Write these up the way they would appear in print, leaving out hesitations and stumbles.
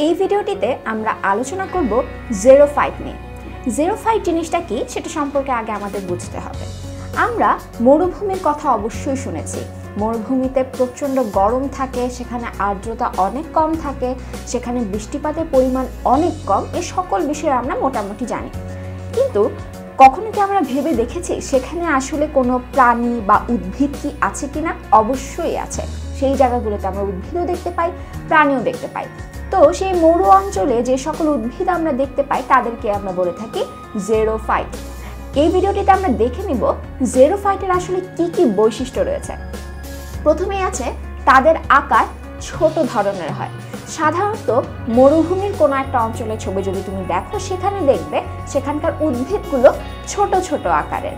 এই ভিডিওটিতে আমরা আলোচনা করব জেরোফাইট নিয়ে। জেরোফাইট জিনিসটা কি সেটা সম্পর্কে আগে আমাদের বুঝতে হবে। আমরা মরুভূমির কথা অবশ্যই শুনেছি। মরুভূমিতে প্রচণ্ড গরম থাকে, সেখানে আর্দ্রতা অনেক কম থাকে, সেখানে বৃষ্টিপাতের পরিমাণ অনেক কম। এই সকল বিষয়ে আমরা মোটামুটি জানি, কিন্তু কখনো কি আমরা ভেবে দেখেছি সেখানে আসলে কোনো প্রাণী বা উদ্ভিদ কি আছে কিনা? অবশ্যই আছে। সেই জায়গাগুলোতে আমরা উদ্ভিদও দেখতে পাই, প্রাণীও দেখতে পাই। তো সেই মরু অঞ্চলে যে সকল উদ্ভিদ আমরা দেখতে পাই তাদেরকে আমরা বলে থাকি জেরোফাইট। এই ভিডিওটিতে আমরা দেখে নিব জেরোফাইটের আসলে কি কি বৈশিষ্ট্য রয়েছে। প্রথমেই আছে তাদের আকার ছোট ধরনের হয়। সাধারণত মরুভূমির কোনো একটা অঞ্চলের ছবি যদি তুমি দেখো, সেখানে দেখবে সেখানকার উদ্ভিদগুলো ছোট ছোট আকারের,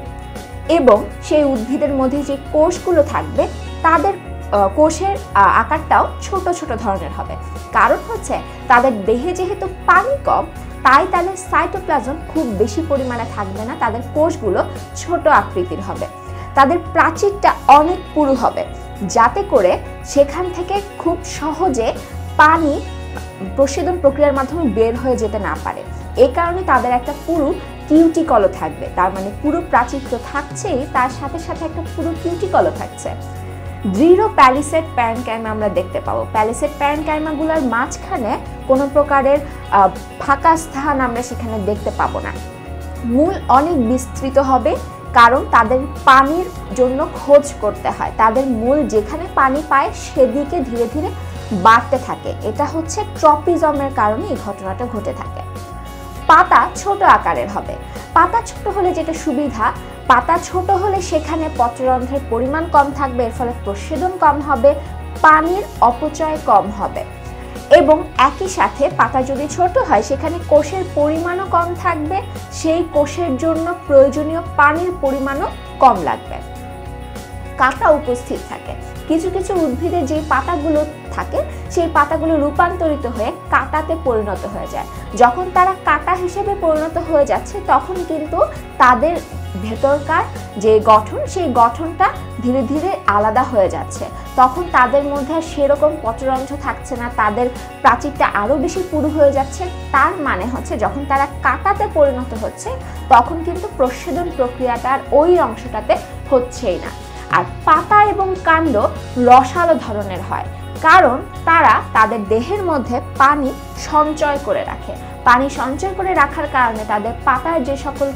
এবং সেই উদ্ভিদের মধ্যে যে কোষগুলো থাকবে তাদের কোষের আকারটাও ছোট ছোট ধরনের হবে। কারণ হচ্ছে তাদের দেহে যেহেতু পানি কম, তাই তাদের সাইটোপ্লাজম খুব বেশি পরিমাণে থাকবে না, তাদের কোষগুলো ছোট আকৃতির হবে। তাদের প্রাচীরটা অনেক পুরু হবে, যাতে করে সেখান থেকে খুব সহজে পানি প্রস্বেদন প্রক্রিয়ার মাধ্যমে বের হয়ে যেতে না পারে। এই কারণে তাদের একটা পুরু কিউটিকলও থাকবে। তার মানে পুরো প্রাচীর তো থাকছেই, তার সাথে সাথে একটা পুরো কিউটিকলও থাকছে। দৃঢ় প্যালিসেড প্যারেনকাইমা আমরা দেখতে পাবো। প্যালিসেড প্যারেনকাইমাগুলোর মাঝখানে কোনো প্রকারের ফাঁকা স্থান আমরা সেখানে দেখতে পাবো না। মূল অনেক বিস্তৃত হবে, কারণ তাদের পানির জন্য খোঁজ করতে হয়। তাদের মূল যেখানে পানি পায় সেদিকে ধীরে ধীরে বাড়তে থাকে। এটা হচ্ছে ট্রপিজমের কারণে এই ঘটনাটা ঘটে থাকে। পাতা ছোট আকারের হবে। পাতা ছোট হলে যেটা সুবিধা, পাতা ছোট হলে সেখানে পত্ররন্ধ্রের পরিমাণ কম থাকবে, এর ফলে প্রস্বেদন কম হবে, পানির অপচয় কম হবে। এবং একই সাথে পাতা যদি ছোট হয় সেখানে কোষের পরিমাণও কম থাকবে, সেই কোষের জন্য প্রয়োজনীয় পানির পরিমাণও কম লাগবে। কাঁটা উপস্থিত থাকে। কিছু কিছু উদ্ভিদের যে পাতাগুলো থাকে সেই পাতাগুলো রূপান্তরিত হয়ে কাঁটাতে পরিণত হয়ে যায়। যখন তারা কাঁটা হিসেবে পরিণত হয়ে যাচ্ছে, তখন কিন্তু তাদের ভেতরকার যে গঠন, সেই গঠনটা ধীরে ধীরে আলাদা হয়ে যাচ্ছে। তখন তাদের মধ্যে আর সেরকম পত্ররন্ধ্র থাকছে না, তাদের প্রাচীরটা আরও বেশি পুরু হয়ে যাচ্ছে। তার মানে হচ্ছে যখন তারা কাঁটাতে পরিণত হচ্ছে, তখন কিন্তু প্রস্বেদন প্রক্রিয়াটা আর ওই অংশটাতে হচ্ছেই না। আর পাতা এবং কাণ্ড রসালো ধরনের হয়, কারণ তারা তাদের দেহের মধ্যে পানি সঞ্চয় করে রাখে। পানি সঞ্চয় করে রাখার কারণে তাদের পাতার যে সকল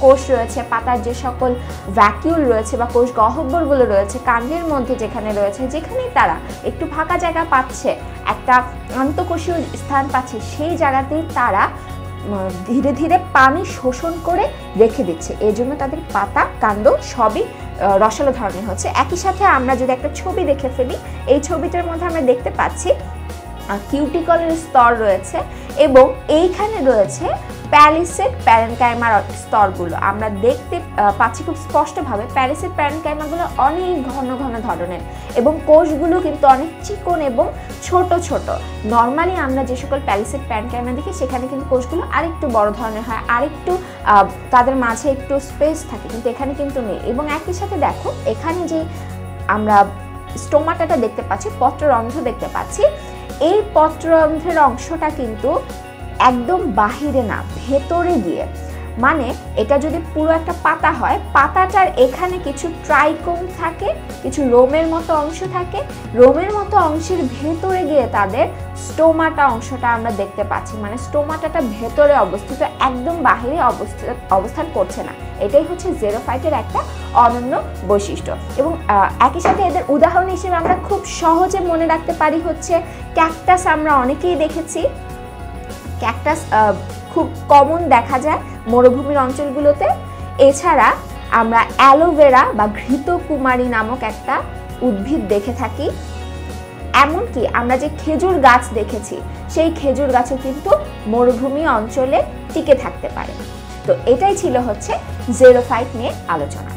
কোষ রয়েছে, পাতার যে সকল ভ্যাকিউল রয়েছে বা কোষ গহ্বরগুলো রয়েছে কাণ্ডের মধ্যে যেখানে রয়েছে, যেখানেই তারা একটু ফাঁকা জায়গা পাচ্ছে, একটা আন্তঃকোষীয় স্থান পাচ্ছে, সেই জায়গাতেই তারা ধীরে ধীরে পানি শোষণ করে রেখে দিচ্ছে। এই জন্য তাদের পাতা কাণ্ড সবই রসালো ধরনের হচ্ছে। একই সাথে আমরা যদি একটা ছবি দেখে ফেলি, এই ছবিটার মধ্যে আমরা দেখতে পাচ্ছি কিউটিকলের স্তর রয়েছে এবং এইখানে রয়েছে প্যালিসেড প্যারেনকাইমার স্তরগুলো। আমরা দেখতে পাচ্ছি খুব স্পষ্টভাবে প্যালিসেড প্যারেনকাইমাগুলো অনেক ঘন ঘন ধরনের, এবং কোষগুলো কিন্তু অনেক চিকন এবং ছোট ছোট। নর্মালি আমরা যে সকল প্যালিসেড প্যারেনকাইমা দেখি সেখানে কিন্তু কোষগুলো আরেকটু বড় ধরনের হয়, আরেকটু তাদের মাঝে একটু স্পেস থাকে, কিন্তু এখানে কিন্তু নেই। এবং একই সাথে দেখো এখানে যে আমরা স্টোমাটাটা দেখতে পাচ্ছি, পত্ররন্ধ্র দেখতে পাচ্ছি, এই পত্ররন্ধ্রের অংশটা কিন্তু একদম বাহিরে না, ভেতরে গিয়ে, মানে এটা যদি পুরো একটা পাতা হয়, পাতাটার এখানে কিছু ট্রাইকোম থাকে, কিছু রোমের মতো অংশ থাকে, রোমের মতো অংশের ভেতরে গিয়ে তাদের স্টোমাটা অংশটা আমরা দেখতে পাচ্ছি। মানে স্টোমাটাটা ভেতরে অবস্থিত, একদম বাহিরে অবস্থান করছে না। এটাই হচ্ছে জেরোফাইটের একটা অনন্য বৈশিষ্ট্য। এবং একই সাথে এদের উদাহরণ হিসেবে আমরা খুব সহজে মনে রাখতে পারি হচ্ছে ক্যাকটাস। আমরা অনেকেই দেখেছি ক্যাকটাস খুব কমন দেখা যায় মরুভূমির অঞ্চলগুলোতে। এছাড়া আমরা অ্যালোভেরা বা ঘৃতকুমারী নামক একটা উদ্ভিদ দেখে থাকি। এমনকি আমরা যে খেজুর গাছ দেখেছি, সেই খেজুর গাছও কিন্তু মরুভূমি অঞ্চলে টিকে থাকতে পারে। তো এটাই ছিল হচ্ছে জেরোফাইট নিয়ে আলোচনা।